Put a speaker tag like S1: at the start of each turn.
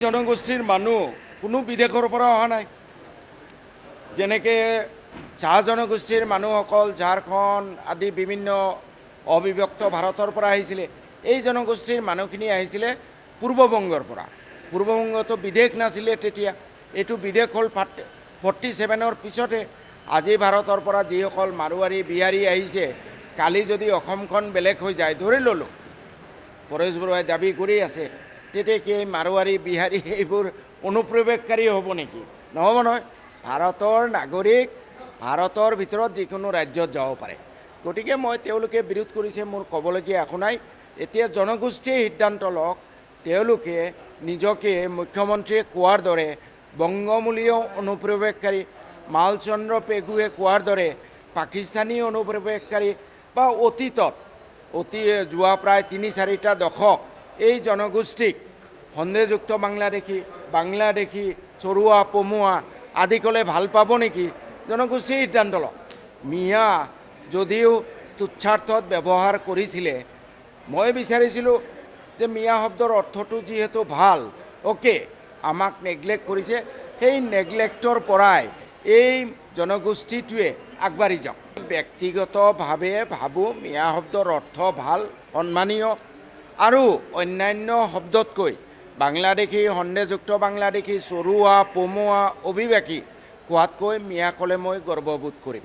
S1: জনগোষ্ঠীৰ মানুহ কোনো বিদেশৰ পৰা অহা নাই। যেনেকৈ চাহ জনগোষ্ঠীৰ মানুহসকল ঝাৰখণ্ড আদি বিভিন্ন অবিভক্ত ভাৰতৰ পৰা আহিছিলে। এই জনগোষ্ঠীৰ মানুহখিনি আহিছিলে পূৰ্ববংগৰ পৰা। পূৰ্ববংগতো বিদেশ নাছিলে তেতিয়া। এইটো বিদেশ হ'ল 47ৰ পিছতে। আজি ভাৰতৰ পৰা যিসকল মাৰোৱাৰী বিহাৰী আহিছে, কালি যদি অসমখন বেলেগ হৈ যায়, ধৰি ল'লোঁ পৰেশ বৰুৱাই দাবী কৰি আছে, তেতিয়া কি মাৰোৱাৰী বিহাৰী এইবোৰ অনুপ্ৰৱেশকাৰী হ'ব নেকি? নহ'ব নহয়। ভাৰতৰ নাগৰিক ভাৰতৰ ভিতৰত যিকোনো ৰাজ্যত যাব পাৰে। গতিকে মই তেওঁলোকে বিৰোধ কৰিছে, মোৰ ক'বলগীয়া একো নাই। এতিয়া জনগোষ্ঠীয়ে সিদ্ধান্ত লওক। তেওঁলোকে নিজকে মুখ্যমন্ত্ৰীয়ে কোৱাৰ দৰে বংগমূলীয় অনুপ্ৰৱেশকাৰী, মালচন্দ্ৰ পেগুৱে কোৱাৰ দৰে পাকিস্তানী অনুপ্ৰৱেশকাৰী বা অতীতত যোৱা প্ৰায় ৩-৪টা দশক এই জনগোষ্ঠীক সন্দেহযুক্ত বাংলাদেশী চৰুৱা পমুৱা আদি ক'লে ভাল পাব নেকি? জনগোষ্ঠীয়ে সিদ্ধান্ত লওক। মিয়া যদিও তুচ্ছাৰ্থত ব্যৱহাৰ কৰিছিলে, মই বিচাৰিছিলোঁ যে মিয়া শব্দৰ অৰ্থটো যিহেতু ভাল, অ'কে, আমাক নেগলেক্ট কৰিছে, সেই নেগলেক্টৰ পৰাই এই জনগোষ্ঠীটোৱে আগবাঢ়ি যাওক। ব্যক্তিগতভাৱে ভাবোঁ মিয়া শব্দৰ অৰ্থ ভাল, সন্মানীয় আৰু অন্যান্য শব্দতকৈ বাংলাদেশী, সন্দেহযুক্ত বাংলাদেশী, চৰুৱা, পমুৱা, অভিবাসী কোৱাতকৈ মিয়া ক'লে মই গৰ্ববোধ কৰিম।